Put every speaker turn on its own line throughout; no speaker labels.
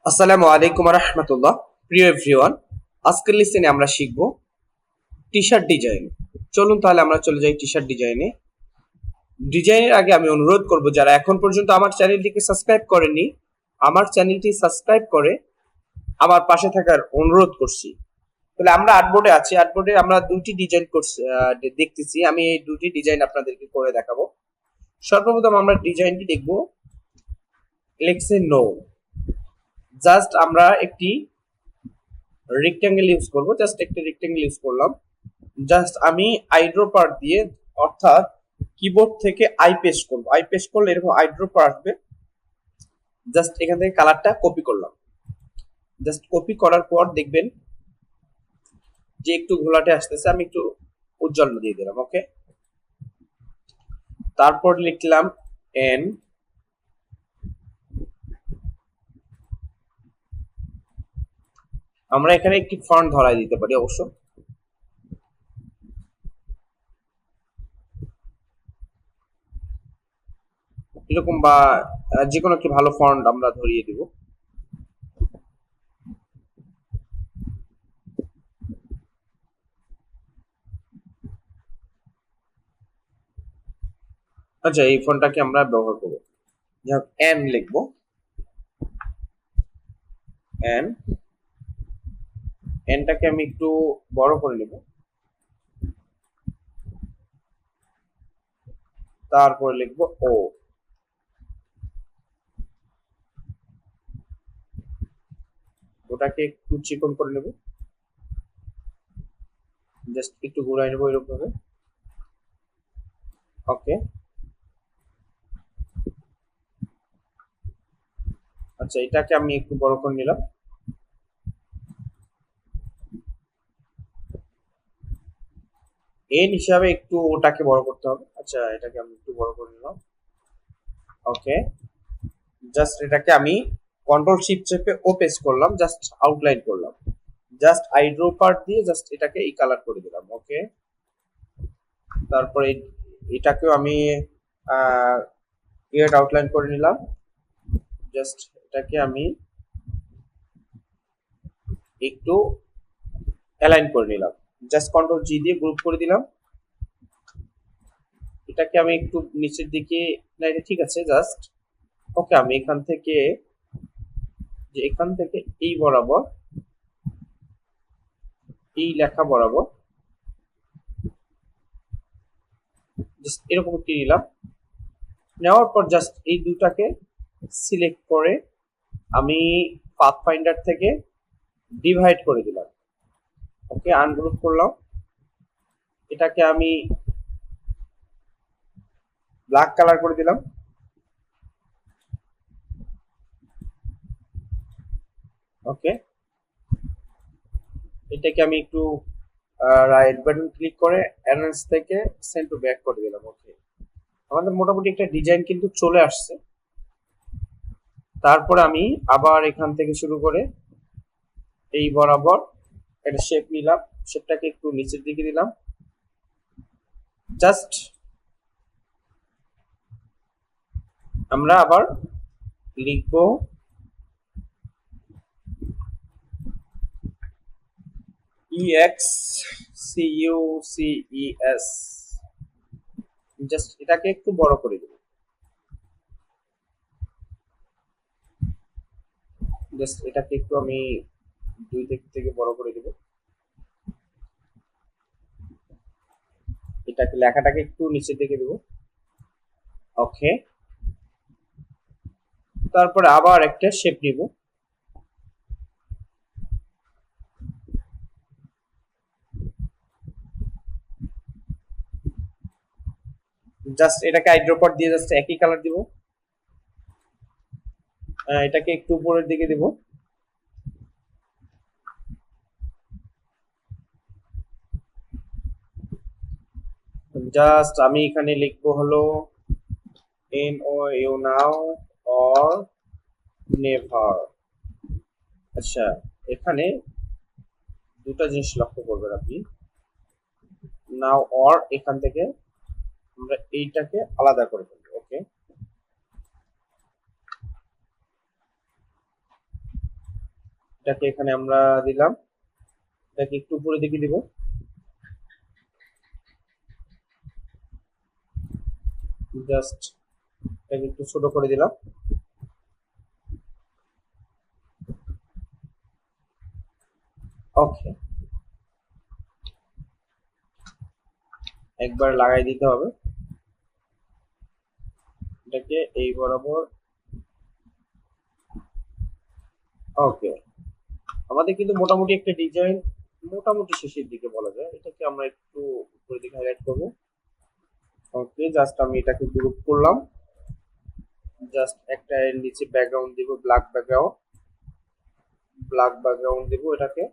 আসসালামু আলাইকুম রহমতুল্লাহ। প্রিয় এভরিওয়ান, আজকের লেসনে আমরা শিখব টি শার্ট ডিজাইন। চলুন তাহলে আমরা চলে যাই টি শার্ট ডিজাইনে। ডিজাইনের আগে আমি অনুরোধ করব, যারা এখন পর্যন্ত আমার চ্যানেলটিকে সাবস্ক্রাইব করেননি, আমার চ্যানেলটি সাবস্ক্রাইব করে আমার পাশে থাকার অনুরোধ করছি। তাহলে আমরা আর্টবোর্ডে আছি। আর্টবোর্ডে আমরা দুটি ডিজাইন করছি, দেখতেছি। আমি এই দুটি ডিজাইন আপনাদেরকে করে দেখাবো। সর্বপ্রথম আমরা ডিজাইনটি দেখব। লেখছে নো। জাস্ট আমরা একটি রেক্ট্যাঙ্গেল ইউজ করব। জাস্ট একটা রেক্ট্যাঙ্গেল ইউজ করলাম। জাস্ট আমি আইড্রো পার্ট দিয়ে, অর্থাৎ কিবোর্ড থেকে আই পেস্ট করব। আই পেস্ট করলে এরকম আইড্রো পার্ট আসবে। জাস্ট এখান থেকে কালারটা কপি করলাম। জাস্ট কপি করার পর দেখবেন যে একটু ঘোলাটে আসতেছে। আমি একটু উজ্জ্বল দিয়ে দিলাম। ওকে, তারপর লিখলাম এন। আমরা এখানে একটি ফন্ট ধরাই দিতে পারি অবশ্য। এরকম বা যে কোনো একটি ভালো ফন্ট আমরা ধরিয়ে দিব। আচ্ছা, এই ফন্টটাকে আমরা ব্যবহার করবো। যাই এন লিখবো। এন, এনটাকে আমি একটু বড় করে নেব। তারপরে লিখবো ও। ওটাকে একটু চিকন করে নেব। জাস্ট একটু ঘুরাই নেবো এরকম ভাবে। ওকে, আচ্ছা, এটাকে আমি একটু বড় করে নিলাম। এন হিসাবে একটু ওটাকে বড় করতে হবে। আচ্ছা, এটাকে আমি একটু বড় করে নিলাম। ওকে, জাস্ট এটাকে আমি কন্ট্রোল শিফট চেপে ও পেস্ট করলাম। জাস্ট আউটলাইন করলাম। জাস্ট আইড্রো পার্ট দিয়ে জাস্ট এটাকে এই কালার করে দিলাম। ওকে, তারপরে এটাকেও আমি ইয়েট আউটলাইন করে নিলাম। জাস্ট এটাকে আমি একটু অ্যালাইন করে নিলাম। জাস্ট কন্ট্রোল জি দিয়ে গ্রুপ করে দিলাম। এটাকে আমি একটু নিচের দিকে, না এটা ঠিক আছে। জাস্ট ওকে, আমি এখান থেকে, যে এখান থেকে এই বরাবর, এই লেখা বরাবর জাস্ট এরকম একটি নিলাম। নেওয়ার পর জাস্ট এই দুটাকে সিলেক্ট করে আমি পাথ ফাইন্ডার থেকে ডিভাইড করে দিলাম। ওকে, আনগ্রুপ করলাম। এটাকে আমি ব্ল্যাক কালার করে দিলাম। ওকে, এটাকে আমি একটু রাইট বাটন ক্লিক করে অ্যারেঞ্জ থেকে সেন্ড টু ব্যাক করে দিলাম। ওকে, আমাদের মোটামুটি একটা ডিজাইন কিন্তু চলে আসছে। তারপর আমি আবার এখান থেকে শুরু করে এই বরাবর একটা শেপ নিলাম। শেপটাকে একটু নিচের দিকে দিলাম। জাস্ট আমরা আবার লিখবো EXCUCES। জাস্ট এটাকে একটু বড় করে দেব। জাস্ট এটাকে একটু আমি দুই দিক থেকে বড় করে দেব। এটাকে লেখাটাকে একটু নিচের দিকে দেব। ওকে, তারপরে আবার একটা শেপ নিব। জাস্ট এটাকে আইড্রপার দিয়ে জাস্ট একই কালার দিব। এটাকে একটু উপরের দিকে দিব। জাস্ট আমি এখানে লিখবো হলো NO you now or never. আচ্ছা, এখানে দুটো জিনিস লক্ষ্য করবেন আপনি। নাও অর, এখান থেকে আমরা এইটাকে আলাদা করে ফেলবো। ওকে, এটাকে এখানে আমরা দিলাম, এটাকে একটু উপরে দিকে দিব, জাস্ট এটাকে একটু ছোট করে দিলাম। ওকে, একবার লাগাই দিতে হবে এটাকে এই বরাবর। ওকে, আমাদের কিন্তু মোটামুটি একটা ডিজাইন মোটামুটি শেষের দিকে বলা যায়। এটাকে আমরা একটু উপরের দিকে হাইলাইট করবো। ওকে, জাস্ট আমি এটাকে গ্রুপ করলাম, জাস্ট একটা এর নিচে ব্যাকগ্রাউন্ড দিব, ব্ল্যাক ব্যাকগ্রাউন্ড দিব এটাকে,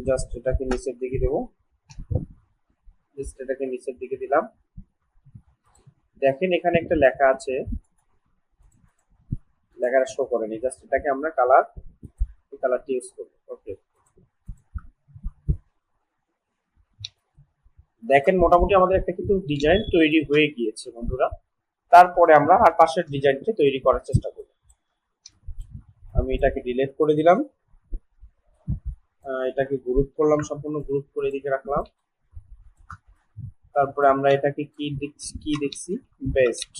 জাস্ট এটাকে নিচের দিকে দেবো, জাস্ট এটাকে নিচের দিকে দিলাম। দেখেন এখানে একটা লেখা আছে, লেখাটা শো করেনি, জাস্ট এটাকে আমরা কালারটি ইউজ করবো। ওকে, দেখেন মোটামুটি আমাদের একটা কিন্তু ডিজাইন তৈরি হয়ে গিয়েছে বন্ধুরা। তারপরে আমরা আর পাশের ডিজাইনটি তৈরি করার চেষ্টা করব। আমি এটাকে ডিলিট করে দিলাম, এটাকে গ্রুপ করলাম, সম্পূর্ণ গ্রুপ করে এদিকে রাখলাম। তারপরে আমরা এটাকে কি দেখছি, বেস্ট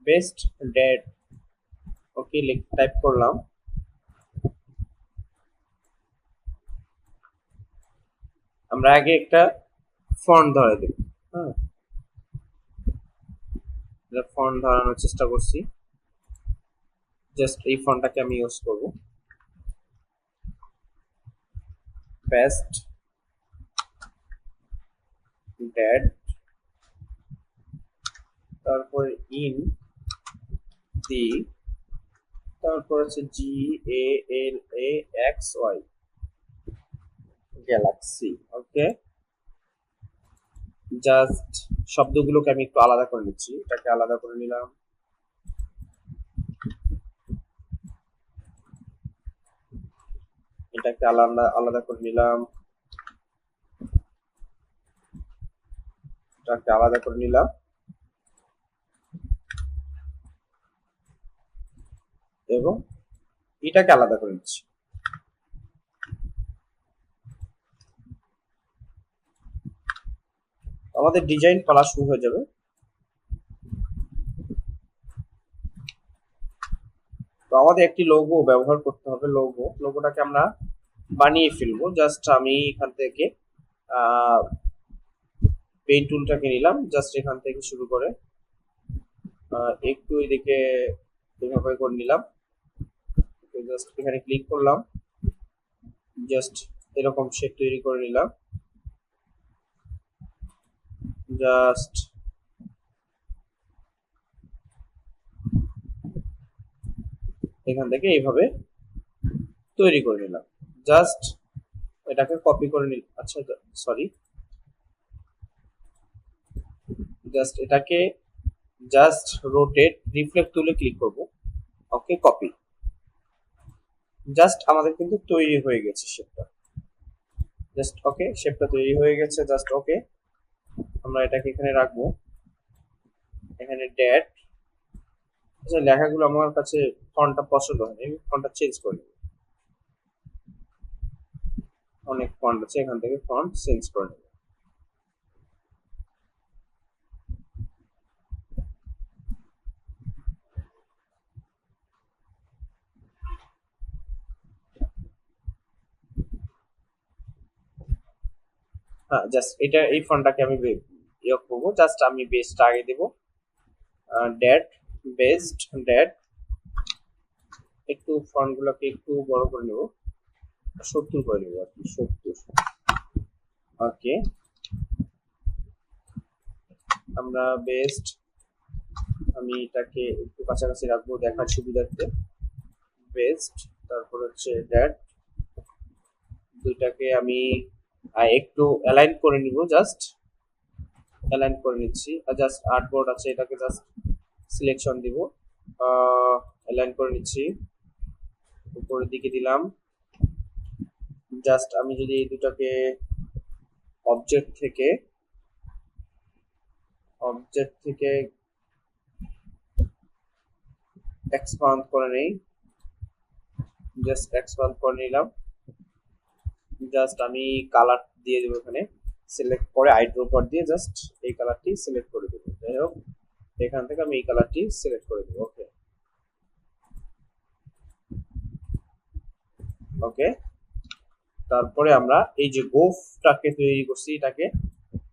বেস্ট ডেট। ওকে, টাইপ করলাম। আমরা আগে একটা ফন্ট ধরে দেব, হ্যাঁ, ফন্ট ধরানোর চেষ্টা করছি, জাস্ট এই ফন্টটাকে আমি ইউজ করব, বেস্ট ডেট, তারপর ইন দি, তারপর হচ্ছে GALAXY, গ্যালাক্সি। ওকে, জাস্ট শব্দগুলোকে আমি একটু আলাদা করে নিচ্ছি, এটাকে আলাদা করে নিলাম, এটাকে আলাদা আলাদা করে নিলাম, এটাকে আলাদা করে নিলাম, এবং এটাকে আলাদা করে নিচ্ছি। আমাদের ডিজাইন পালা শুরু হয়ে যাবে। তো আমাদের একটি লোগো ব্যবহার করতে হবে, লোগোটাকে আমরা বানিয়ে ফেলবো। জাস্ট আমি এখান থেকে পেইন্ট টুলটাকে নিলাম, জাস্ট এখান থেকে শুরু করে একটু এদিকে এভাবে করে নিলাম, জাস্ট এখানে ক্লিক করলাম, জাস্ট এরকম শেপ তৈরি করে নিলাম, জাস্ট এখান থেকে এইভাবে তৈরি করে নিলাম, জাস্ট এটাকে কপি করে নিলাম। আচ্ছা, সরি, জাস্ট এটাকে জাস্ট রোটেট রিফ্লেক্ট তুলে ক্লিক করব। ওকে, কপি। জাস্ট আমাদের কিন্তু তৈরি হয়ে গেছে শেপটা, জাস্ট ওকে, শেপটা তৈরি হয়ে গেছে, জাস্ট ওকে। আমরা এটাকে এখানে রাখবো, এখানে ডেট। আচ্ছা, লেখাগুলো আমার কাছে ফন্টটা পছন্দ হয়নি, আমি ফন্টটা চেঞ্জ করে নেব। অনেক ফন্ট আছে, এখান থেকে ফন্ট চেঞ্জ করে নেব। হ্যাঁ, জাস্ট এটা এই ফন্টটাকে আমি ইয়ে করবো, জাস্ট আমি বেসটা আগে দেব, ডেট, বেসড ডেট। একটু ফন্ট গুলোকে একটু বড় করে নেব, 70 করে নেব আর কি, 70। ওকে, আমরা বেস্ট, আমি এটাকে একটু কাছাকাছি রাখবো দেখার সুবিধার্থে, বেস্ট, তারপর হচ্ছে ড্যাট, দুইটাকে আমি একটু অ্যালাইন করে নিব, জাস্ট অ্যালাইন করে নিচ্ছি। জাস্ট আর্টবোর্ড আছে, এটাকে জাস্ট সিলেকশন দিব, অ্যালাইন করে নিচ্ছি, উপরের দিকে দিলাম। জাস্ট আমি যদি এই দুটাকে অবজেক্ট থেকে এক্সপান্ড করে নেই, জাস্ট এক্সপান্ড করে নিলাম। জাস্ট আমি কালার দিয়ে দেবো এখানে, সিলেক্ট করে আইড্রপার দিয়ে জাস্ট এই কালারটি সিলেক্ট করে দেবো। যাই হোক, এখান থেকে আমি এই কালারটি সিলেক্ট করে দেবো। ওকে ওকে, তারপরে আমরা এই যে গোফটাকে তৈরি করছি, এটাকে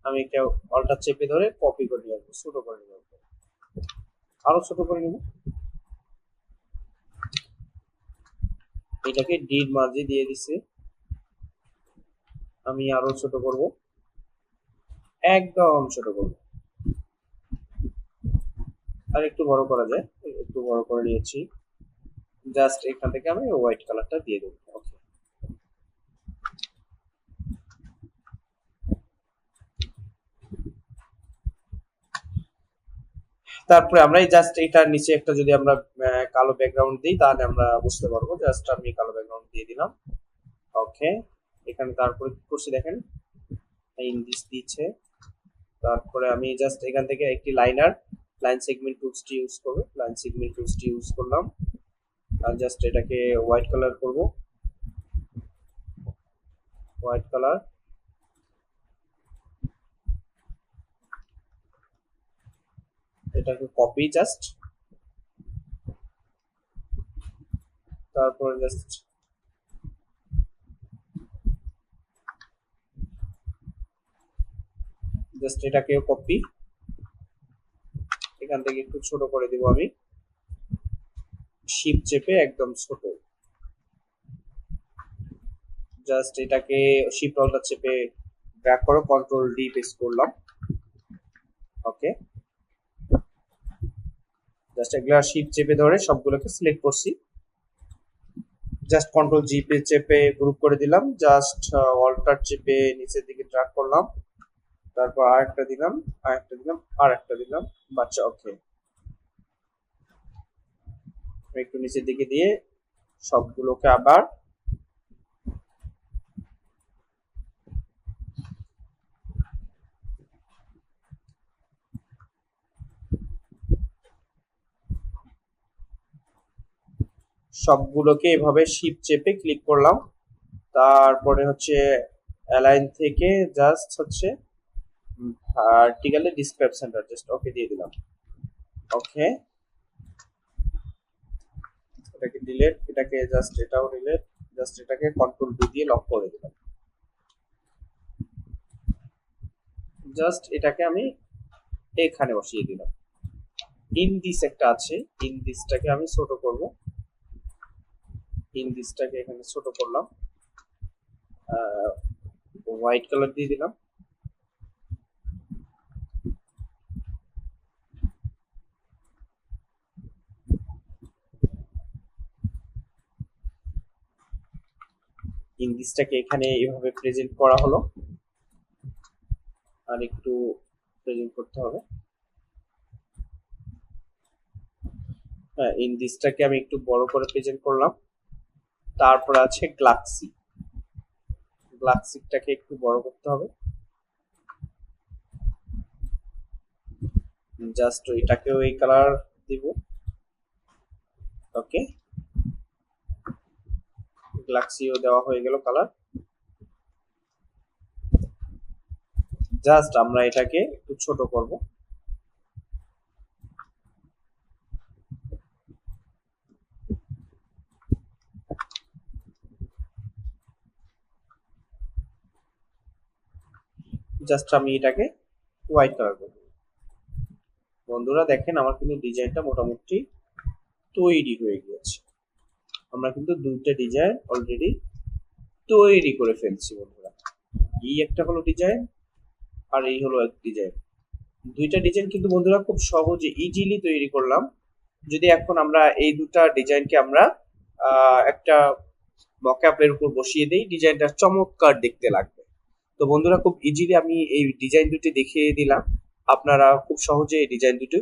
আমি একটা অল্টার চেপে ধরে কপি করে নিয়ে আসবো, ছোট করে নিয়ে আসবো, আরো ছোট করে নিব। এটাকে ডিড মাঝে দিয়ে দিছি, আমি আরো ছোট করব, একদম ছোট করব, আর একটু বড় করা যায়, একটু বড় করে নিয়েছি। জাস্ট এখান থেকে আমি হোয়াইট কালারটা দিয়ে দেবো। ওকে, তারপরে আমরা এই জাস্ট এটার নিচে একটা যদি আমরা কালো ব্যাকগ্রাউন্ড দিই তাহলে আমরা বুঝতে পারবো। জাস্ট আমি কালো ব্যাকগ্রাউন্ড দিয়ে দিলাম। ওকে, এখানে তারপরে কি করছি দেখেন, ইংলিশ দিচ্ছে। তারপরে আমি জাস্ট এখান থেকে একটি লাইন সেগমেন্ট টুলসটি ইউজ করব, লাইন সেগমেন্ট টুলসটি ইউজ করলাম, আর জাস্ট এটাকে হোয়াইট কালার করব, হোয়াইট কালার। এটাকে কপি জাস্ট, তারপরে জাস্ট এটাকে কপি, এখান থেকে একটু ছোট করে দিব আমি, শিফট চেপে একদম ছোট, জাস্ট এটাকে শিফট অল্টার চেপে ড্র্যাগ করো, কন্ট্রোল ডি প্রেস করলাম। ওকে, জাস্ট এগুলা শিফট চেপে ধরে সবগুলোকে সিলেক্ট করছি, জাস্ট কন্ট্রোল জি চেপে গ্রুপ করে দিলাম, জাস্ট অল্টার চেপে নিচের দিকে ড্র্যাগ করলাম, তারপর আরেকটা দিলাম, আরেকটা দিলাম, আরেকটা দিলাম, বাচ্চা। ওকে, একটু নিচের দিকে দিয়ে সবগুলোকে আবার এভাবে শিফট চেপে ক্লিক করলাম। তারপরে হচ্ছে অ্যালাইন থেকে জাস্ট হচ্ছে ভার্টিক্যালি ডেসক্রিপশনটা জাস্ট ওকে দিয়ে দিলাম। ওকে, এটাকে ডিলিট, এটাকে জাস্ট এটাও ডিলিট, জাস্ট এটাকে কন্ট্রোল ডি দিয়ে লক করে দিলাম। জাস্ট এটাকে আমি এখানে বসিয়ে দিলাম। ইনদিস একটা আছে, ইনদিসটাকে আমি ছোট করব, ইনদিসটাকে এখানে ছোট করলাম, হোয়াইট কালার দিয়ে দিলাম। ইংলিশটাকে এখানে এভাবে প্রেজেন্ট করা হলো, আর একটু প্রেজেন্ট করতে হবে। হ্যাঁ, ইংলিশটাকে আমি একটু বড় করে প্রেজেন্ট করলাম। তারপর আছে গ্লাক্সি, গ্লাক্সিটাকে একটু বড় করতে হবে, জাস্ট এটাকেও এই কালার দিব। ওকে, গ্লাক্সিও দেওয়া হয়ে গেল কালার। জাস্ট আমরা এটাকে একটু ছোট করব, জাস্ট আমি এটাকে হোয়াইট কালার করব। বন্ধুরা দেখেন আমার কিন্তু ডিজাইনটা মোটামুটি তৈরি হয়ে গিয়েছে। আমরা কিন্তু দুইটা ডিজাইন অলরেডি তৈরি করে ফেলছি বন্ধুরা। এই একটা হলো ডিজাইন, আর এই হলো এক ডিজাইন। দুইটা ডিজাইন কিন্তু বন্ধুরা খুব সহজে ইজিলি তৈরি করলাম। যদি এখন আমরা এই দুটা ডিজাইনকে আমরা একটা মকআপের উপর বসিয়ে দেই, ডিজাইনটা চমৎকার দেখতে লাগবে। তো বন্ধুরা খুব ইজিলি আমি এই ডিজাইন দুটি দেখিয়ে দিলাম, আপনারা খুব সহজে এই ডিজাইন দুটি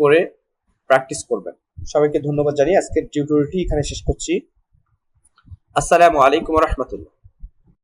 করে প্র্যাকটিস করবেন। সবাইকে ধন্যবাদ জানিয়ে আজকের টিউটোরিয়ালটি এখানে শেষ করছি। আসসালামু আলাইকুম ওয়া রাহমাতুল্লাহ।